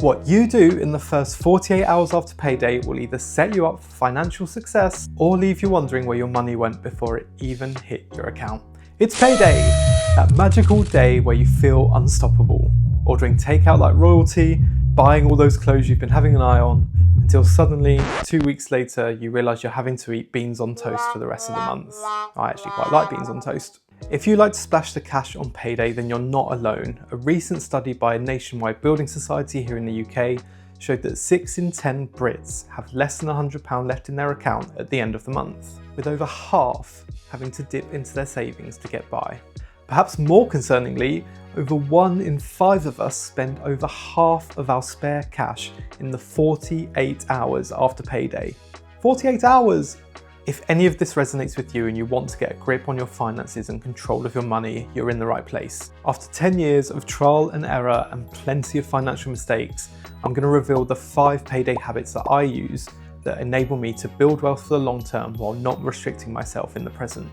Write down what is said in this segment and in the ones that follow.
What you do in the first 48 hours after payday will either set you up for financial success or leave you wondering where your money went before it even hit your account. It's payday, that magical day where you feel unstoppable. Ordering takeout like royalty, buying all those clothes you've been having an eye on, until suddenly, 2 weeks later, you realise you're having to eat beans on toast for the rest of the month. I actually quite like beans on toast. If you like to splash the cash on payday, then you're not alone. A recent study by a nationwide building society here in the UK showed that 6 in 10 Brits have less than £100 left in their account at the end of the month, with over half having to dip into their savings to get by. Perhaps more concerningly, over 1 in 5 of us spend over half of our spare cash in the 48 hours after payday. 48 hours! If any of this resonates with you and you want to get a grip on your finances and control of your money, you're in the right place. After 10 years of trial and error and plenty of financial mistakes, I'm going to reveal the 5 payday habits that I use that enable me to build wealth for the long term while not restricting myself in the present.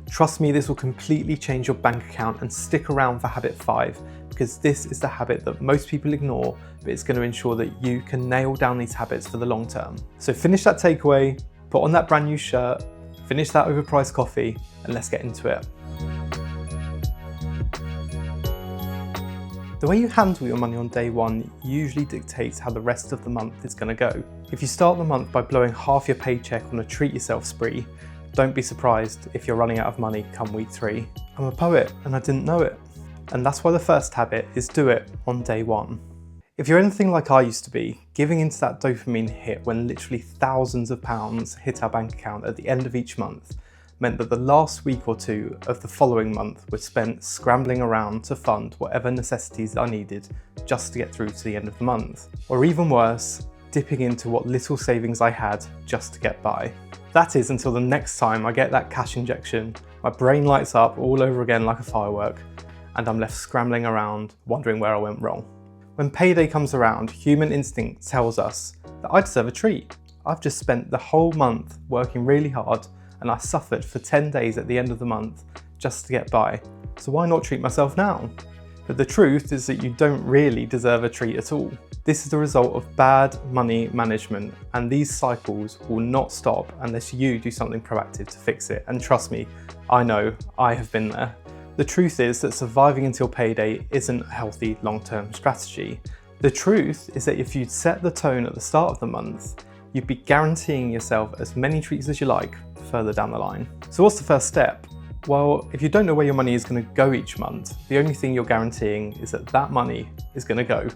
Trust me, this will completely change your bank account, and stick around for habit 5 because this is the habit that most people ignore, but it's going to ensure that you can nail down these habits for the long term. So finish that takeaway, put on that brand new shirt, finish that overpriced coffee, and let's get into it. The way you handle your money on day one usually dictates how the rest of the month is going to go. If you start the month by blowing half your paycheck on a treat yourself spree, don't be surprised if you're running out of money come week 3. I'm a poet and I didn't know it. And that's why the first habit is do it on day 1. If you're anything like I used to be, giving into that dopamine hit when literally thousands of pounds hit our bank account at the end of each month meant that the last week or 2 of the following month were spent scrambling around to fund whatever necessities I needed just to get through to the end of the month. Or even worse, dipping into what little savings I had just to get by. That is until the next time I get that cash injection, my brain lights up all over again like a firework, and I'm left scrambling around wondering where I went wrong. When payday comes around, human instinct tells us that I deserve a treat. I've just spent the whole month working really hard and I suffered for 10 days at the end of the month just to get by, so why not treat myself now? But the truth is that you don't really deserve a treat at all. This is the result of bad money management, and these cycles will not stop unless you do something proactive to fix it. And trust me, I know, I have been there. The truth is that surviving until payday isn't a healthy long-term strategy. The truth is that if you'd set the tone at the start of the month, you'd be guaranteeing yourself as many treats as you like further down the line. So what's the first step? Well, if you don't know where your money is going to go each month, the only thing you're guaranteeing is that that money is going to go,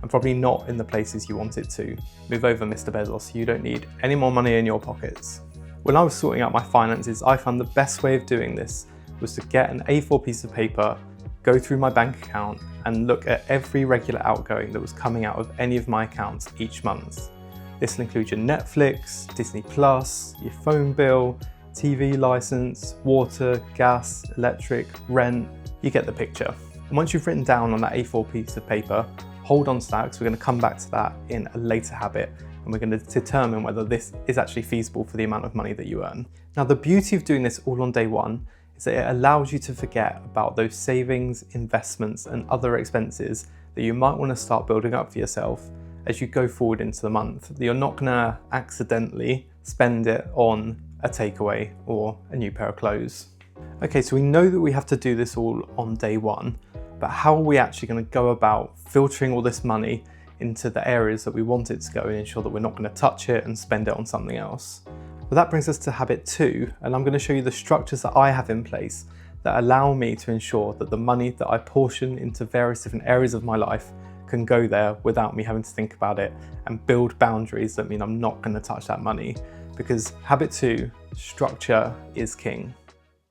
and probably not in the places you want it to. Move over, Mr. Bezos, you don't need any more money in your pockets. When I was sorting out my finances, I found the best way of doing this was to get an A4 piece of paper, go through my bank account, and look at every regular outgoing that was coming out of any of my accounts each month. This will include your Netflix, Disney+, your phone bill, TV license, water, gas, electric, rent, you get the picture. And once you've written down on that A4 piece of paper, hold on to that because we're going to come back to that in a later habit, and we're going to determine whether this is actually feasible for the amount of money that you earn. Now, the beauty of doing this all on day 1 is that it allows you to forget about those savings, investments, and other expenses that you might want to start building up for yourself as you go forward into the month. You're not going to accidentally spend it on a takeaway or a new pair of clothes. Okay, so we know that we have to do this all on day 1, but how are we actually going to go about filtering all this money into the areas that we want it to go and ensure that we're not going to touch it and spend it on something else? Well, that brings us to habit 2, and I'm going to show you the structures that I have in place that allow me to ensure that the money that I portion into various different areas of my life can go there without me having to think about it, and build boundaries that mean I'm not going to touch that money. Because habit 2, structure is king.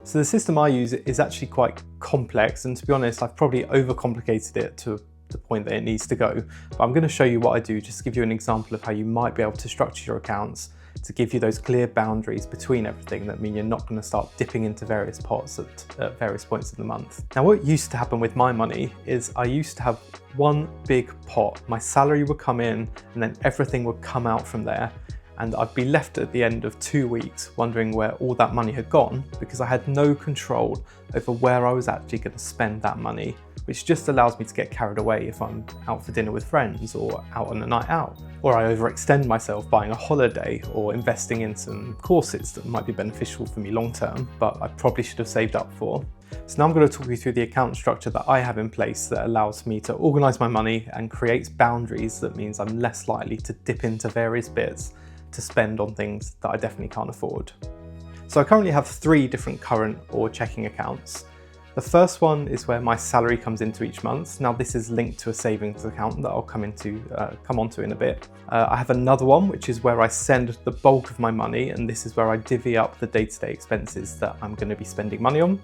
So the system I use is actually quite complex, and to be honest, I've probably overcomplicated it to the point that it needs to go. But I'm going to show you what I do just to give you an example of how you might be able to structure your accounts to give you those clear boundaries between everything that mean you're not going to start dipping into various pots at various points in the month. Now, what used to happen with my money is I used to have one big pot. My salary would come in and then everything would come out from there. and I'd be left at the end of 2 weeks wondering where all that money had gone because I had no control over where I was actually going to spend that money, which just allows me to get carried away if I'm out for dinner with friends or out on a night out, or I overextend myself buying a holiday or investing in some courses that might be beneficial for me long term, but I probably should have saved up for. So now I'm going to talk you through the account structure that I have in place that allows me to organise my money and creates boundaries that means I'm less likely to dip into various bits to spend on things that I definitely can't afford. So I currently have 3 different current or checking accounts. The first one is where my salary comes into each month. Now this is linked to a savings account that I'll come onto in a bit. I have another one which is where I send the bulk of my money, and this is where I divvy up the day-to-day expenses that I'm going to be spending money on.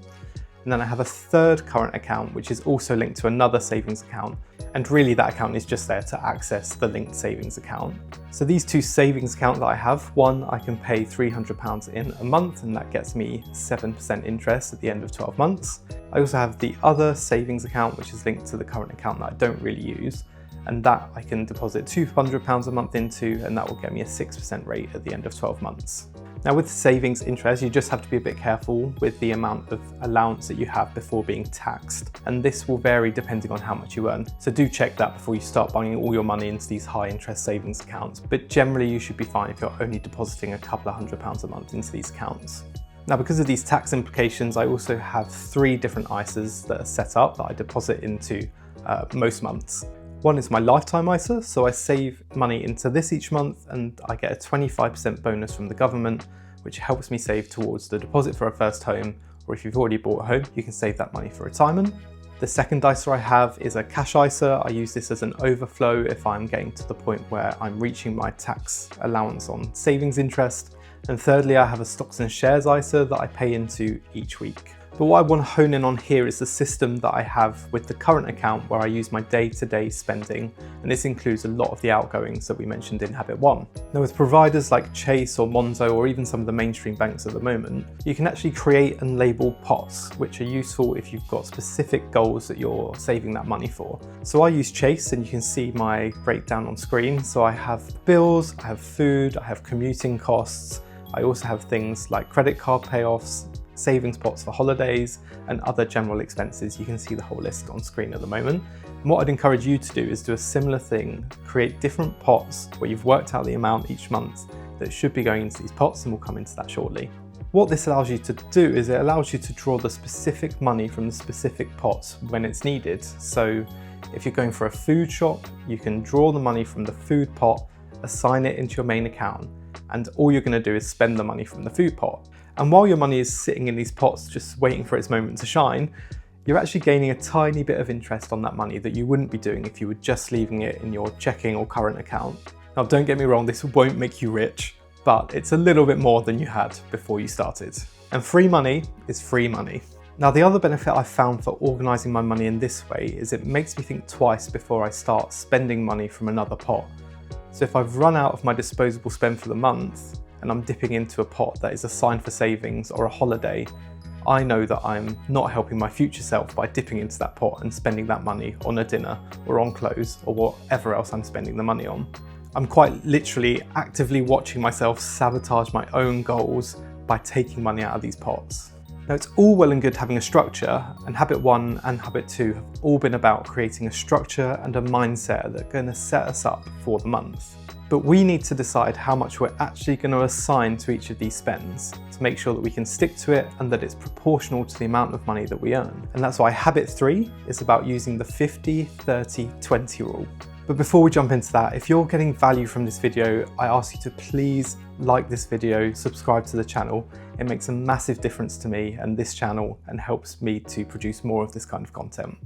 And then I have a third current account which is also linked to another savings account, and really that account is just there to access the linked savings account. So these 2 savings accounts that I have, one I can pay £300 in a month and that gets me 7% interest at the end of 12 months. I also have the other savings account which is linked to the current account that I don't really use, and that I can deposit £200 a month into, and that will get me a 6% rate at the end of 12 months. Now with savings interest, you just have to be a bit careful with the amount of allowance that you have before being taxed, and this will vary depending on how much you earn. So do check that before you start buying all your money into these high interest savings accounts, but generally you should be fine if you're only depositing a couple of £100 a month into these accounts. Now because of these tax implications, I also have 3 different ISAs that are set up that I deposit into most months. One is my lifetime ISA, so I save money into this each month and I get a 25% bonus from the government, which helps me save towards the deposit for a first home, or if you've already bought a home, you can save that money for retirement. The second ISA I have is a cash ISA. I use this as an overflow if I'm getting to the point where I'm reaching my tax allowance on savings interest. And thirdly, I have a stocks and shares ISA that I pay into each week. But what I want to hone in on here is the system that I have with the current account where I use my day-to-day spending, and this includes a lot of the outgoings that we mentioned in Habit 1. Now with providers like Chase or Monzo or even some of the mainstream banks at the moment, you can actually create and label pots, which are useful if you've got specific goals that you're saving that money for. So I use Chase, and you can see my breakdown on screen. So I have bills, I have food, I have commuting costs, I also have things like credit card payoffs, savings pots for holidays, and other general expenses. You can see the whole list on screen at the moment. And what I'd encourage you to do is do a similar thing, create different pots where you've worked out the amount each month that should be going into these pots, and we'll come into that shortly. What this allows you to do is it allows you to draw the specific money from the specific pots when it's needed. So if you're going for a food shop, you can draw the money from the food pot, assign it into your main account, and all you're going to do is spend the money from the food pot. And while your money is sitting in these pots just waiting for its moment to shine, you're actually gaining a tiny bit of interest on that money that you wouldn't be doing if you were just leaving it in your checking or current account. Now don't get me wrong, this won't make you rich, but it's a little bit more than you had before you started. And free money is free money. Now the other benefit I've found for organising my money in this way is it makes me think twice before I start spending money from another pot. So if I've run out of my disposable spend for the month, and I'm dipping into a pot that is assigned for savings or a holiday, I know that I'm not helping my future self by dipping into that pot and spending that money on a dinner or on clothes or whatever else I'm spending the money on. I'm quite literally actively watching myself sabotage my own goals by taking money out of these pots. Now it's all well and good having a structure, and Habit 1 and Habit 2 have all been about creating a structure and a mindset that are going to set us up for the month. But we need to decide how much we're actually going to assign to each of these spends to make sure that we can stick to it and that it's proportional to the amount of money that we earn. And that's why Habit 3 is about using the 50-30-20 rule. But before we jump into that, if you're getting value from this video, I ask you to please like this video, subscribe to the channel. It makes a massive difference to me and this channel and helps me to produce more of this kind of content.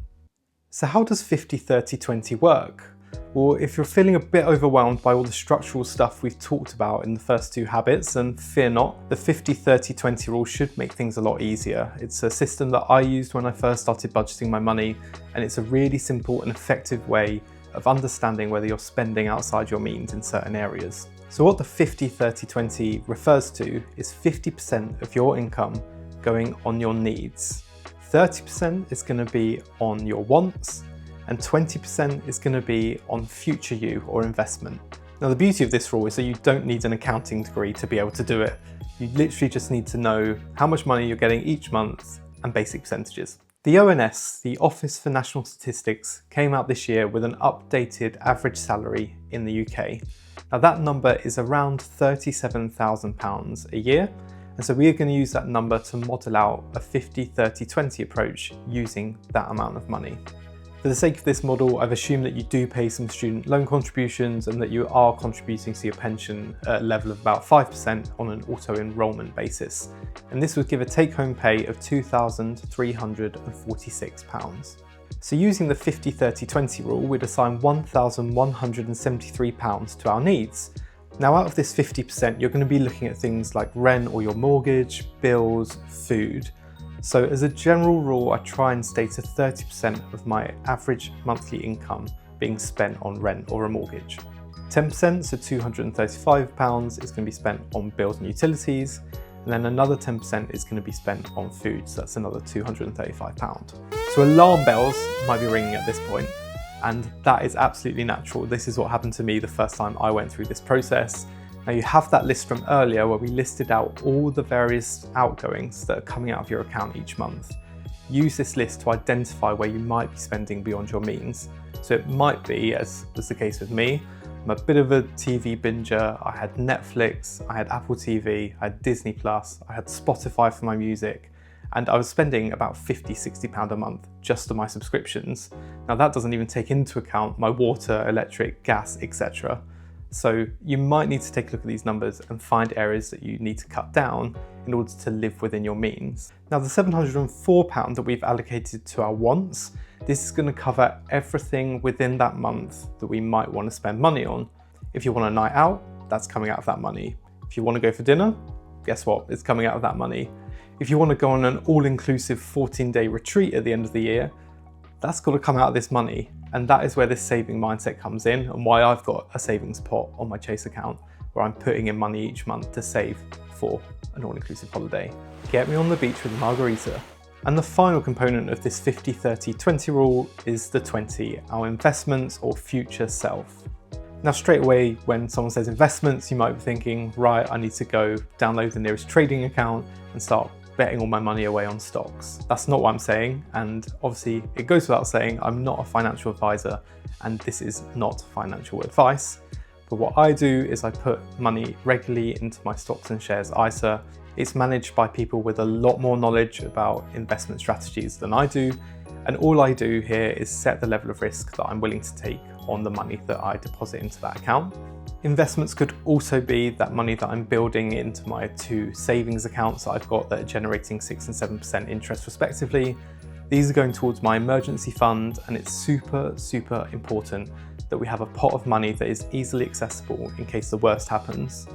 So how does 50-30-20 work? Well, if you're feeling a bit overwhelmed by all the structural stuff we've talked about in the first 2 habits, then fear not, the 50-30-20 rule should make things a lot easier. It's a system that I used when I first started budgeting my money, and it's a really simple and effective way of understanding whether you're spending outside your means in certain areas. So what the 50-30-20 refers to is 50% of your income going on your needs, 30% is going to be on your wants, and 20% is going to be on future you or investment. Now the beauty of this rule is that you don't need an accounting degree to be able to do it. You literally just need to know how much money you're getting each month and basic percentages. The ONS, the Office for National Statistics, came out this year with an updated average salary in the UK. Now that number is around £37,000 a year, and so we are going to use that number to model out a 50-30-20 approach using that amount of money. For the sake of this model, I've assumed that you do pay some student loan contributions and that you are contributing to your pension at a level of about 5% on an auto-enrolment basis. And this would give a take-home pay of £2,346. So using the 50-30-20 rule, we'd assign £1,173 to our needs. Now out of this 50%, you're going to be looking at things like rent or your mortgage, bills, food. So as a general rule, I try and stay to 30% of my average monthly income being spent on rent or a mortgage. 10%, so £235, is going to be spent on bills and utilities, and then another 10% is going to be spent on food, so that's another £235. So alarm bells might be ringing at this point, and that is absolutely natural. This is what happened to me the first time I went through this process. Now you have that list from earlier where we listed out all the various outgoings that are coming out of your account each month. Use this list to identify where you might be spending beyond your means. So it might be, as was the case with me, I'm a bit of a TV binger. I had Netflix, I had Apple TV, I had Disney+, I had Spotify for my music, and I was spending about £50-60 a month just on my subscriptions. Now that doesn't even take into account my water, electric, gas, etc. So you might need to take a look at these numbers and find areas that you need to cut down in order to live within your means. Now the £704 that we've allocated to our wants, this is going to cover everything within that month that we might want to spend money on. If you want a night out, that's coming out of that money. If you want to go for dinner, guess what? It's coming out of that money. If you want to go on an all-inclusive 14-day retreat at the end of the year, that's got to come out of this money. And that is where this saving mindset comes in and why I've got a savings pot on my Chase account where I'm putting in money each month to save for an all-inclusive holiday. Get me on the beach with a margarita. And the final component of this 50-30-20 rule is the 20, our investments or future self. Now straight away, when someone says investments, you might be thinking, right, I need to go download the nearest trading account and start betting all my money away on stocks. That's not what I'm saying, and obviously it goes without saying I'm not a financial advisor and this is not financial advice. But what I do is I put money regularly into my stocks and shares ISA. It's managed by people with a lot more knowledge about investment strategies than I do, and all I do here is set the level of risk that I'm willing to take on the money that I deposit into that account. Investments could also be that money that I'm building into my two savings accounts that I've got that are generating 6 and 7% interest respectively. These are going towards my emergency fund, and it's super important that we have a pot of money that is easily accessible in case the worst happens.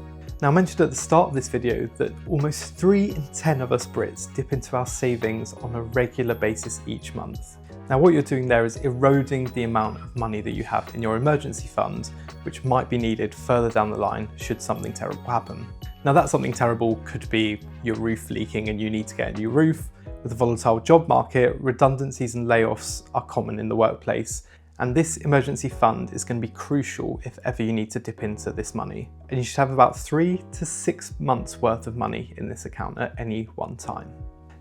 Now I mentioned at the start of this video that almost 3 in 10 of us Brits dip into our savings on a regular basis each month. Now what you're doing there is eroding the amount of money that you have in your emergency fund, which might be needed further down the line should something terrible happen. Now that something terrible could be your roof leaking and you need to get a new roof. With a volatile job market, redundancies and layoffs are common in the workplace, and this emergency fund is going to be crucial if ever you need to dip into this money. And you should have about 3 to 6 months worth of money in this account at any one time.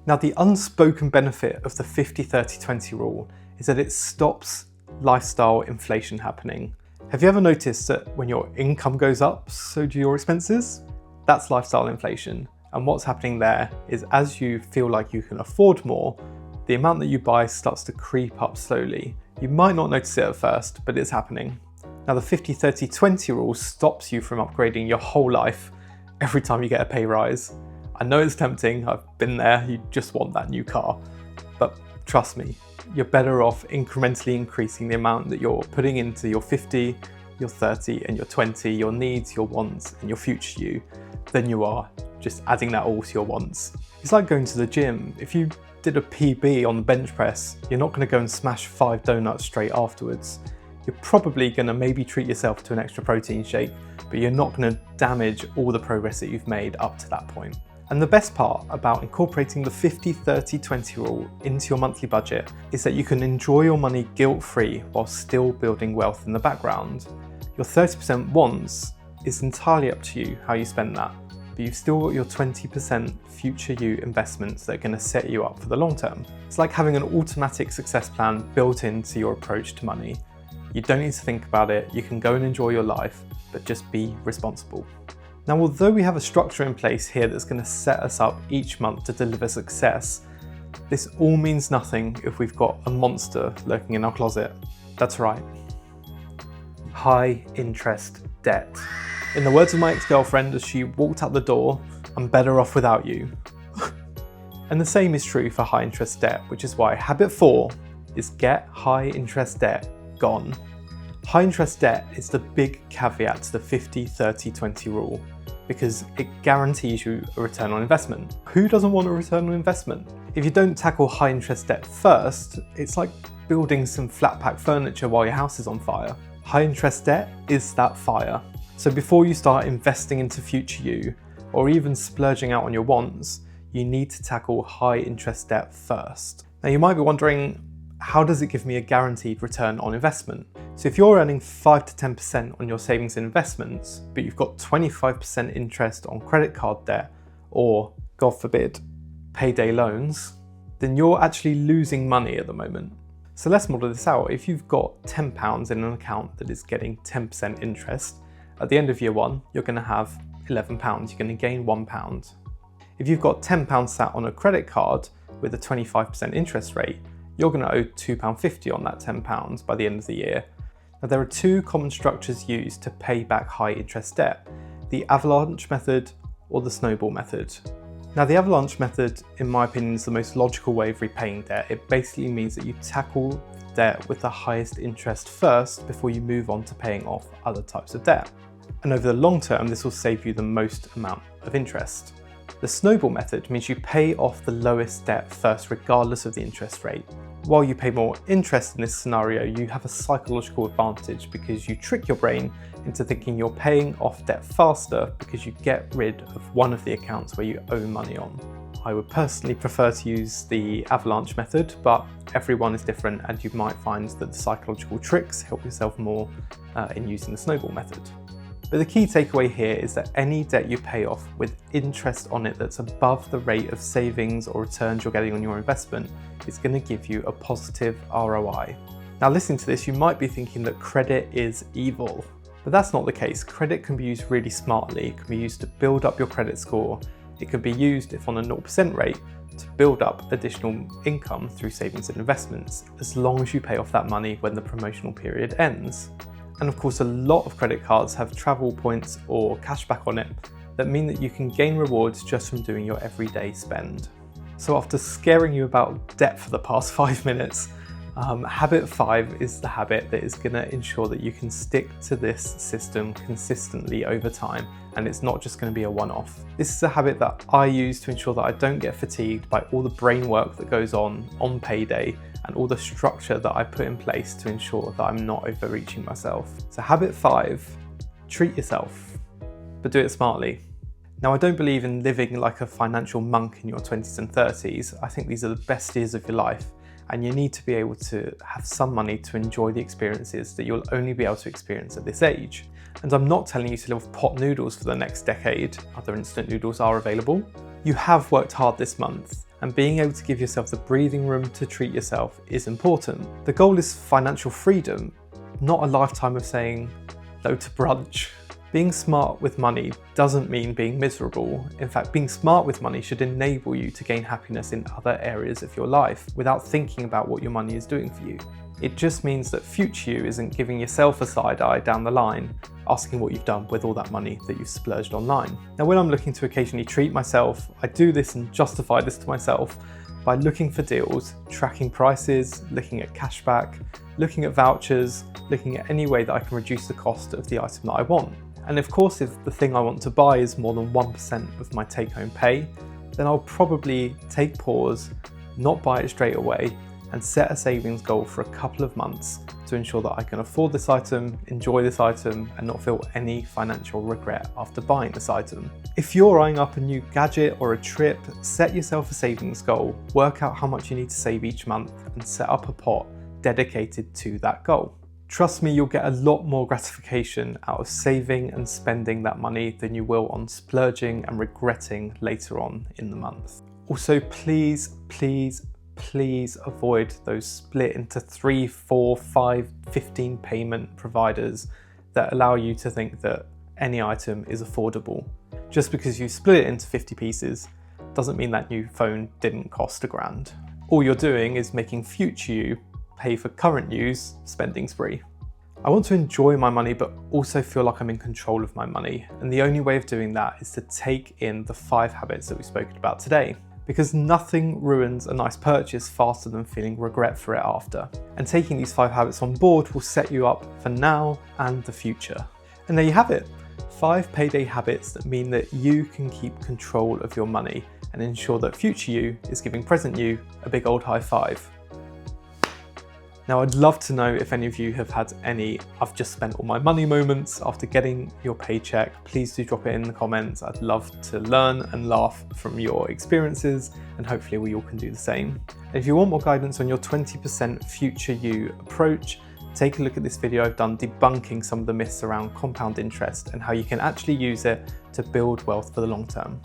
Now the unspoken benefit of the 50-30-20 rule is that it stops lifestyle inflation happening. Have you ever noticed that when your income goes up, so do your expenses? That's lifestyle inflation. And what's happening there is as you feel like you can afford more, the amount that you buy starts to creep up slowly. You might not notice it at first, but it's happening. Now the 50-30-20 rule stops you from upgrading your whole life every time you get a pay rise. I know it's tempting, I've been there, you just want that new car. But trust me, you're better off incrementally increasing the amount that you're putting into your 50, your 30 and your 20, your needs, your wants and your future you, than you are just adding that all to your wants. It's like going to the gym. If you did a PB on the bench press, you're not going to go and smash 5 donuts straight afterwards. You're probably going to maybe treat yourself to an extra protein shake, but you're not going to damage all the progress that you've made up to that point. And the best part about incorporating the 50-30-20 rule into your monthly budget is that you can enjoy your money guilt-free while still building wealth in the background. Your 30% wants is entirely up to you how you spend that, but you've still got your 20% future you investments that are going to set you up for the long term. It's like having an automatic success plan built into your approach to money. You don't need to think about it, you can go and enjoy your life, but just be responsible. Now, although we have a structure in place here that's going to set us up each month to deliver success, this all means nothing if we've got a monster lurking in our closet. That's right. High interest debt. In the words of my ex-girlfriend as she walked out the door, I'm better off without you. And the same is true for high interest debt, which is why habit 4 is get high interest debt gone. High interest debt is the big caveat to the 50-30-20 rule, because it guarantees you a return on investment. Who doesn't want a return on investment? If you don't tackle high interest debt first, it's like building some flat pack furniture while your house is on fire. High interest debt is that fire. So before you start investing into future you, or even splurging out on your wants, you need to tackle high interest debt first. Now you might be wondering, how does it give me a guaranteed return on investment? So if you're earning 5 to 10% on your savings and investments, but you've got 25% interest on credit card debt, or God forbid, payday loans, then you're actually losing money at the moment. So let's model this out. If you've got £10 in an account that is getting 10% interest, at the end of year 1, you're going to have £11. You're going to gain £1. If you've got £10 sat on a credit card with a 25% interest rate, you're going to owe £2.50 on that £10 by the end of the year. Now, there are two common structures used to pay back high interest debt, the avalanche method or the snowball method. Now, the avalanche method, in my opinion, is the most logical way of repaying debt. It basically means that you tackle debt with the highest interest first before you move on to paying off other types of debt. And over the long term, this will save you the most amount of interest. The snowball method means you pay off the lowest debt first, regardless of the interest rate. While you pay more interest in this scenario, you have a psychological advantage because you trick your brain into thinking you're paying off debt faster because you get rid of one of the accounts where you owe money on. I would personally prefer to use the avalanche method, but everyone is different and you might find that the psychological tricks help yourself more in using the snowball method. But the key takeaway here is that any debt you pay off with interest on it that's above the rate of savings or returns you're getting on your investment is going to give you a positive ROI. Now, listening to this, you might be thinking that credit is evil, but that's not the case. Credit can be used really smartly. It can be used to build up your credit score. It can be used, if on a 0% rate, to build up additional income through savings and investments, as long as you pay off that money when the promotional period ends. And of course, a lot of credit cards have travel points or cashback on it that mean that you can gain rewards just from doing your everyday spend. So after scaring you about debt for the past 5 minutes, habit 5 is the habit that is going to ensure that you can stick to this system consistently over time, and it's not just going to be a one-off. This is a habit that I use to ensure that I don't get fatigued by all the brain work that goes on payday and all the structure that I put in place to ensure that I'm not overreaching myself. So habit 5, treat yourself, but do it smartly. Now, I don't believe in living like a financial monk in your 20s and 30s. I think these are the best years of your life, and you need to be able to have some money to enjoy the experiences that you'll only be able to experience at this age. And I'm not telling you to live off pot noodles for the next decade. Other instant noodles are available. You have worked hard this month, and being able to give yourself the breathing room to treat yourself is important. The goal is financial freedom, not a lifetime of saying no to brunch. Being smart with money doesn't mean being miserable. In fact, being smart with money should enable you to gain happiness in other areas of your life without thinking about what your money is doing for you. It just means that future you isn't giving yourself a side eye down the line, asking what you've done with all that money that you've splurged online. Now, when I'm looking to occasionally treat myself, I do this and justify this to myself by looking for deals, tracking prices, looking at cashback, looking at vouchers, looking at any way that I can reduce the cost of the item that I want. And of course, if the thing I want to buy is more than 1% of my take-home pay, then I'll probably take pause, not buy it straight away, and set a savings goal for a couple of months to ensure that I can afford this item, enjoy this item, and not feel any financial regret after buying this item. If you're eyeing up a new gadget or a trip, set yourself a savings goal, work out how much you need to save each month, and set up a pot dedicated to that goal. Trust me, you'll get a lot more gratification out of saving and spending that money than you will on splurging and regretting later on in the month. Also, please avoid those split into 3, 4, 5, 15 payment providers that allow you to think that any item is affordable. Just because you split it into 50 pieces doesn't mean that new phone didn't cost £1,000. All you're doing is making future you pay for current you's spending spree. I want to enjoy my money but also feel like I'm in control of my money, and the only way of doing that is to take in the 5 habits that we've spoken about today. Because nothing ruins a nice purchase faster than feeling regret for it after. And taking these 5 habits on board will set you up for now and the future. And there you have it, 5 payday habits that mean that you can keep control of your money and ensure that future you is giving present you a big old high five. Now, I'd love to know if any of you have had any "I've just spent all my money" moments after getting your paycheck. Please do drop it in the comments. I'd love to learn and laugh from your experiences, and hopefully we all can do the same. And if you want more guidance on your 20% future you approach, take a look at this video I've done debunking some of the myths around compound interest and how you can actually use it to build wealth for the long term.